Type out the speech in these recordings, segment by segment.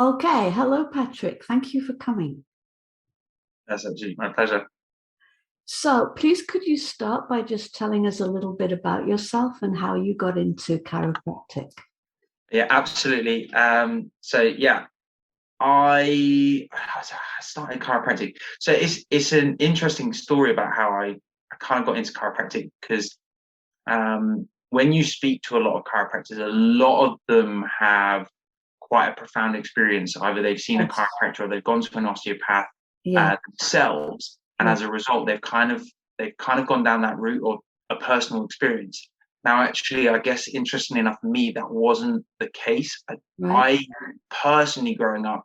Okay, hello, Patrick. Thank you for coming. That's absolutely my pleasure. So, please, could you start by just telling us a little bit about yourself and how you got into chiropractic? Yeah, absolutely. I started chiropractic. So it's an interesting story about how I kind of got into chiropractic because when you speak to a lot of chiropractors, a lot of them have quite a profound experience. Either they've seen a Yes. chiropractor or they've gone to an osteopath Yeah. themselves, and Yeah. as a result, they've kind of gone down that route of a personal experience. Now, actually, I guess interestingly enough, for me, that wasn't the case. Right. I personally, growing up,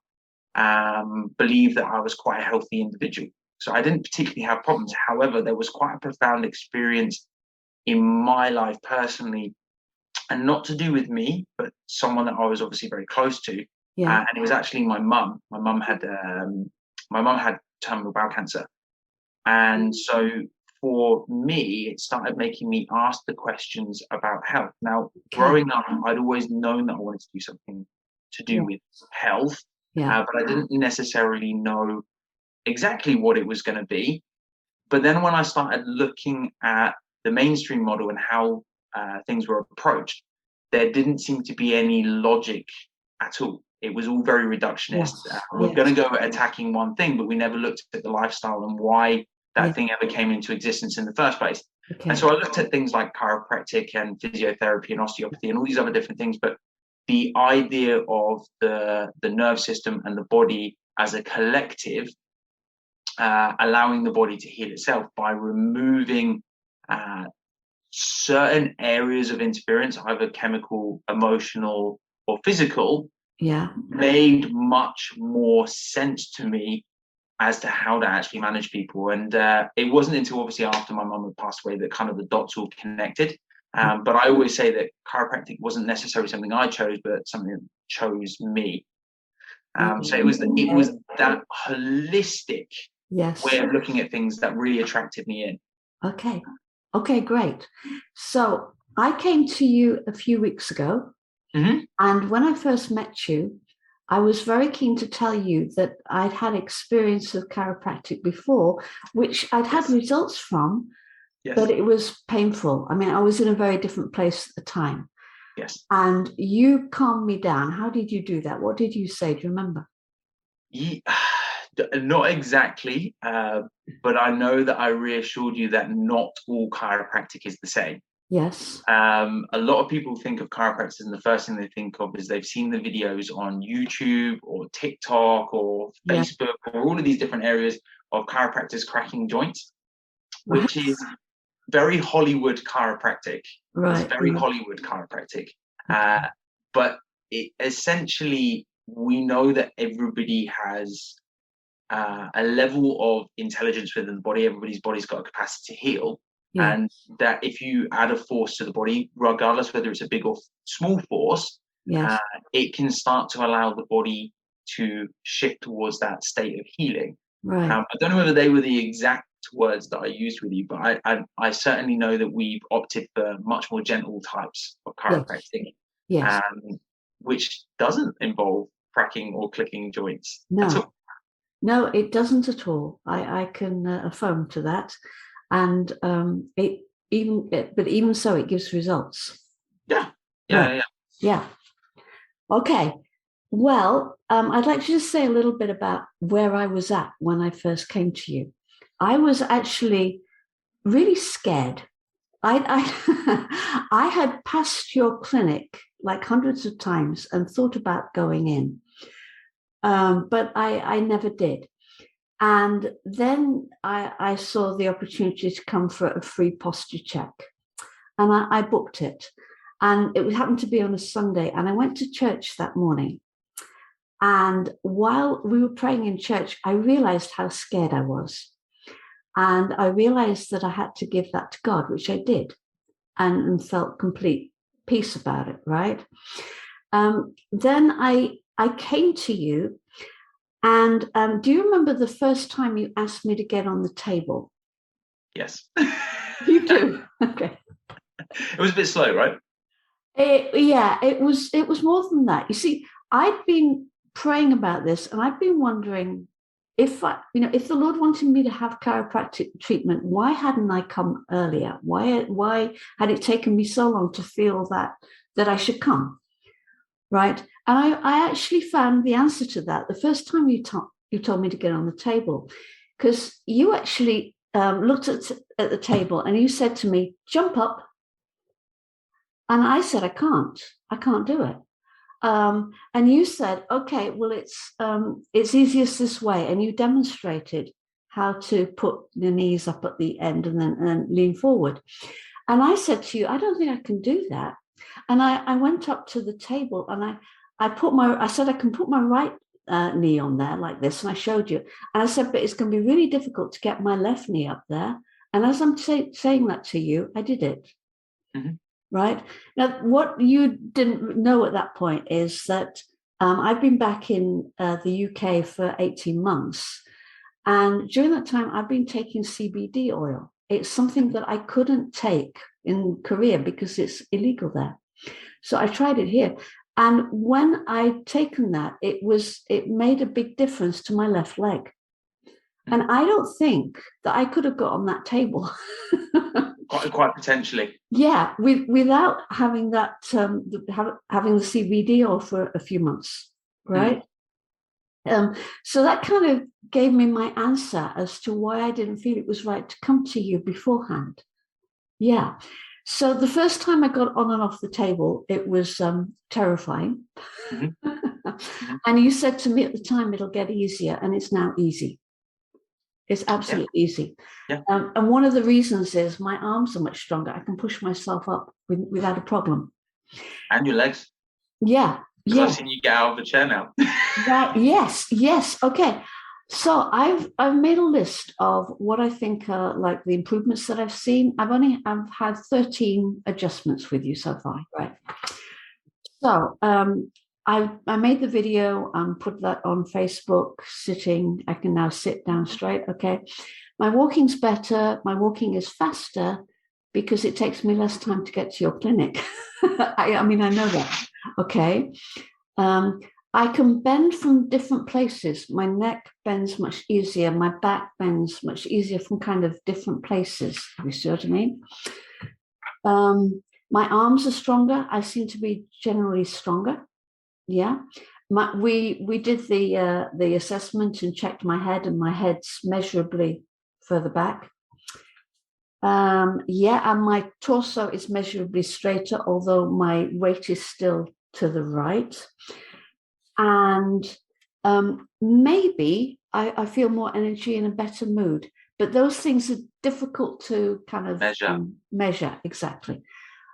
believed that I was quite a healthy individual. So I didn't particularly have problems. However, there was quite a profound experience in my life personally, and not to do with me, but someone that I was obviously very close to. Yeah. And it was actually my mum. My mum had terminal bowel cancer, and so for me, it started making me ask the questions about health. Now, Okay. growing up, I'd always known that I wanted to do something to do Yeah. with health, Yeah. but I didn't necessarily know exactly what it was going to be. But then when I started looking at the mainstream model and how things were approached, there didn't seem to be any logic at all. It was all very reductionist. Yes. We're going Yes. to go attacking one thing, but we never looked at the lifestyle and why Yeah. that thing ever came into existence in the first place. And Okay. so I looked at things like chiropractic and physiotherapy and osteopathy and all these other different things, but the idea of the nerve system and the body as a collective, allowing the body to heal itself by removing uh, certain areas of interference, either chemical, emotional, or physical, Yeah. made much more sense to me as to how to actually manage people. And it wasn't until obviously after my mum had passed away that kind of the dots all connected. But I always say that chiropractic wasn't necessarily something I chose, but something that chose me. So it was that holistic way Yes. of looking at things that really attracted me in. Okay. Okay, great. So, I came to you a few weeks ago, Mm-hmm. and when I first met you, I was very keen to tell you that I'd had experience of chiropractic before, which I'd had Yes. results from, but Yes. it was painful. I mean, I was in a very different place at the time. Yes. And you calmed me down. How did you do that? What did you say? Do you remember? Ye- Not exactly, but I know that I reassured you that not all chiropractic is the same. Yes. A lot of people think of chiropractors, and the first thing they think of is they've seen the videos on YouTube or TikTok or Yeah. Facebook or all of these different areas of chiropractors cracking joints, Right. which is very Hollywood chiropractic. It's Right. very Right. Hollywood chiropractic. Uh, Okay. but essentially, we know that everybody has a level of intelligence within the body. Everybody's body's got a capacity to heal. Yeah. And that if you add a force to the body, regardless whether it's a big or small force, uh, Yes. it can start to allow the body to shift towards that state of healing. Right. I don't know whether they were the exact words that I used with you, but I certainly know that we've opted for much more gentle types of Yes. chiropractic, Yes. um, which doesn't involve cracking or clicking joints at No. all. No, it doesn't at all. I can affirm to that. And but even so, it gives results. Yeah, Right. yeah, yeah. Yeah. Okay. Well, I'd like to just say a little bit about where I was at when I first came to you. I was actually really scared. I had passed your clinic like hundreds of times and thought about going in, but I never did. And then I saw the opportunity to come for a free posture check, and I booked it. And it happened to be on a Sunday, and I went to church that morning. And while we were praying in church, I realized how scared I was. And I realized that I had to give that to God, which I did, and felt complete peace about it, right? Then I came to you, and do you remember the first time you asked me to get on the table? Yes. You do. Okay. It was a bit slow, right? Yeah, it was more than that. You see, I'd been praying about this, and I've been wondering if if the Lord wanted me to have chiropractic treatment, why hadn't I come earlier? Why had it taken me so long to feel that I should come? Right. And I actually found the answer to that the first time you told me to get on the table, because you actually looked at the table and you said to me, jump up. And I said, I can't do it. And you said, okay, well, it's easiest this way. And you demonstrated how to put the knees up at the end and then lean forward. And I said to you, I don't think I can do that. And I went up to the table and I said, I can put my right knee on there like this. And I showed you. And I said, but it's going to be really difficult to get my left knee up there. And as I'm saying that to you, I did it. Mm-hmm. Right. Now, what you didn't know at that point is that I've been back in the UK for 18 months. And during that time, I've been taking CBD oil. It's something that I couldn't take in Korea because it's illegal there. So I tried it here. And when I'd taken that, it made a big difference to my left leg. And I don't think that I could have got on that table. Quite potentially. Yeah, without having that, having the CBD oil for a few months, right? So that kind of gave me my answer as to why I didn't feel it was right to come to you beforehand. Yeah. So the first time I got on and off the table, it was terrifying. Mm-hmm. And you said to me at the time, it'll get easier, and it's now easy. It's absolutely easy. Yeah. And one of the reasons is my arms are much stronger. I can push myself up without a problem. And your legs. Yeah. Because I've seen you get out of the chair now. Right. Yes. Okay. So I've made a list of what I think are like the improvements that I've seen. I've had 13 adjustments with you so far, right? So I made the video and put that on Facebook, sitting. I can now sit down straight. Okay. My walking's better. My walking is faster because it takes me less time to get to your clinic. I mean, I know that. Okay. I can bend from different places. My neck bends much easier. My back bends much easier from kind of different places. You see what I mean? My arms are stronger. I seem to be generally stronger. Yeah. We did the assessment and checked my head, and my head's measurably further back. And my torso is measurably straighter, although my weight is still to the right. And maybe I feel more energy and a better mood. But those things are difficult to kind of measure. Exactly.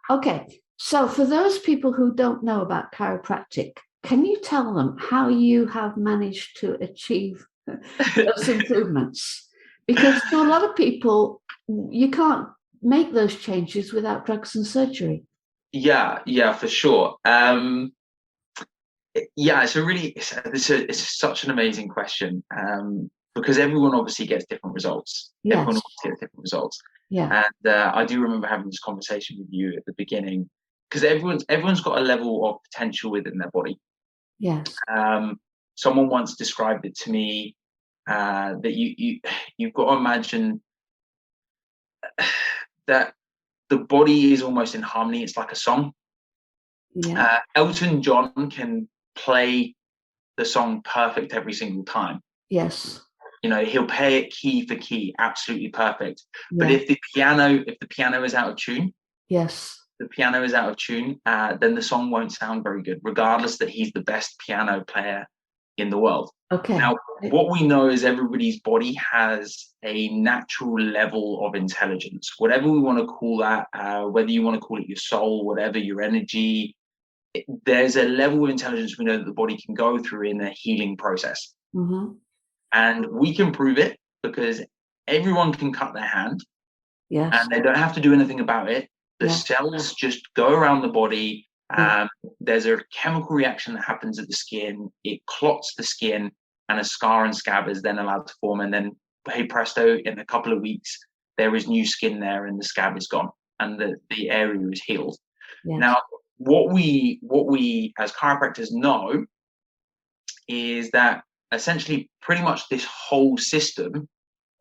Okay. So for those people who don't know about chiropractic, can you tell them how you have managed to achieve those improvements? Because to a lot of people, you can't make those changes without drugs and surgery. Yeah, for sure. It's such an amazing question, because everyone obviously gets different results. Yes. Everyone obviously gets different results. Yeah. And I do remember having this conversation with you at the beginning, because everyone's got a level of potential within their body. Yes. Someone once described it to me that you've got to imagine that the body is almost in harmony. It's like a song. Yeah. Elton John can play the song perfect every single time. Yes. He'll play it key for key, absolutely perfect. Yeah. But if the piano is out of tune, yes, the piano is out of tune, then the song won't sound very good, regardless that he's the best piano player in the world. Okay. Now, what we know is everybody's body has a natural level of intelligence, whatever we want to call that, whether you want to call it your soul, whatever, your energy. There's a level of intelligence we know that the body can go through in a healing process. Mm-hmm. And we can prove it because everyone can cut their hand. Yes. And they don't have to do anything about it. The cells just go around the body. There's a chemical reaction that happens at the skin. It clots the skin, and a scar and scab is then allowed to form. And then, hey presto, in a couple of weeks, there is new skin there and the scab is gone and the area is healed. Yes. Now, what we as chiropractors know is that essentially pretty much this whole system,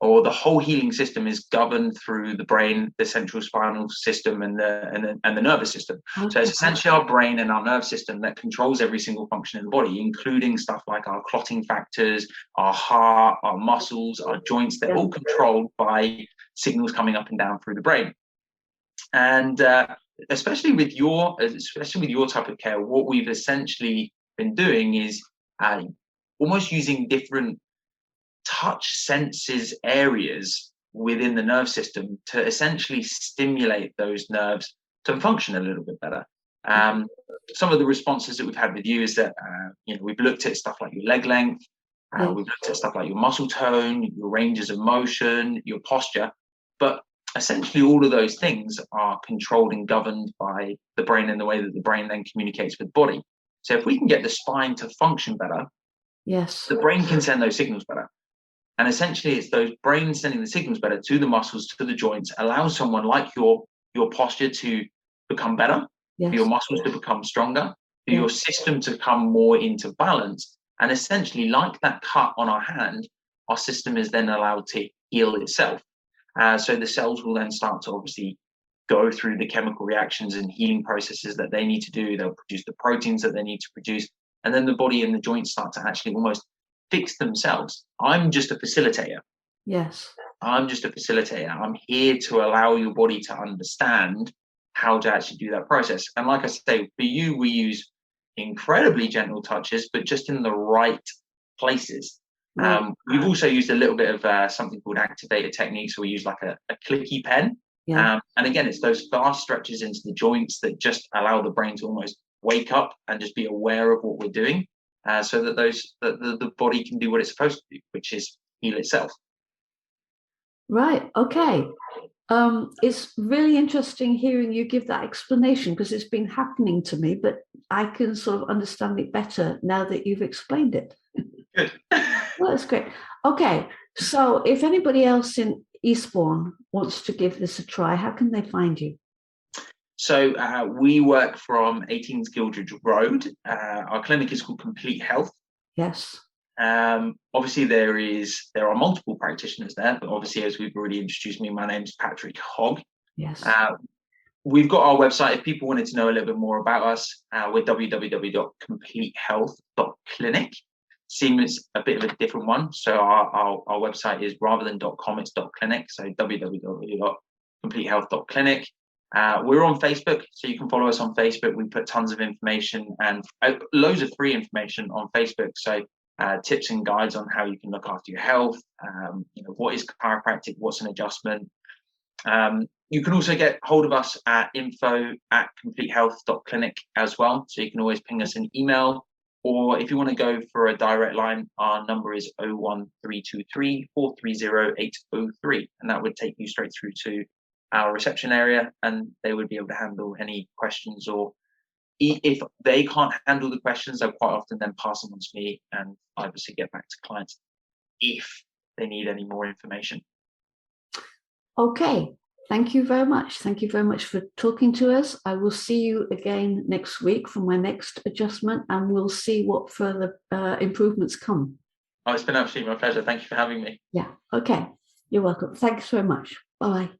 or the whole healing system, is governed through the brain, the central spinal system, and the nervous system. Okay. So it's essentially our brain and our nerve system that controls every single function in the body, including stuff like our clotting factors, our heart, our muscles, our joints. They're all controlled by signals coming up and down through the brain. And especially with your type of care, what we've essentially been doing is almost using different touch senses areas within the nerve system to essentially stimulate those nerves to function a little bit better. Some of the responses that we've had with you is that we've looked at stuff like your leg length, we've looked at stuff like your muscle tone, your ranges of motion, your posture, but essentially all of those things are controlled and governed by the brain in the way that the brain then communicates with the body. So if we can get the spine to function better, the brain can send those signals better. And essentially, it's those brains sending the signals better to the muscles, to the joints, allow someone like your posture to become better, for your muscles to become stronger, for your system to come more into balance. And essentially, like that cut on our hand, our system is then allowed to heal itself. So the cells will then start to obviously go through the chemical reactions and healing processes that they need to do. They'll produce the proteins that they need to produce. And then the body and the joints start to actually almost fix themselves. I'm just a facilitator. I'm just a facilitator. I'm here to allow your body to understand how to actually do that process. And like I say, for you, we use incredibly gentle touches, but just in the right places. We've also used a little bit of something called activator techniques. So we use like a clicky pen. And again, it's those fast stretches into the joints that just allow the brain to almost wake up and just be aware of what we're doing. So that the body can do what it's supposed to do, which is heal itself. Right. Okay. It's really interesting hearing you give that explanation, because it's been happening to me, but I can sort of understand it better now that you've explained it. Good. Well, that's great. Okay. So if anybody else in Eastbourne wants to give this a try, how can they find you? So we work from 18 Gildridge Road. Our clinic is called Complete Health. Obviously, there are multiple practitioners there, but obviously, as we've already introduced me, my name's Patrick Hogg. We've got our website. If people wanted to know a little bit more about us, we're www.completehealth.clinic. Seems a bit of a different one. So our website is, rather than .com, it's .clinic. So www.completehealth.clinic. We're on Facebook, so you can follow us on Facebook. We put tons of information and loads of free information on Facebook. So tips and guides on how you can look after your health. What is chiropractic? What's an adjustment? You can also get hold of us at info@completehealth.clinic as well. So you can always ping us an email, or if you want to go for a direct line, our number is 01323 430 803, and that would take you straight through to our reception area, and they would be able to handle any questions, or if they can't handle the questions, they'll quite often then pass them on to me, and I obviously get back to clients if they need any more information. Okay, thank you very much. Thank you very much for talking to us. I will see you again next week for my next adjustment, and we'll see what further improvements come. Oh, it's been absolutely my pleasure. Thank you for having me. Yeah, okay. You're welcome. Thanks very much. Bye.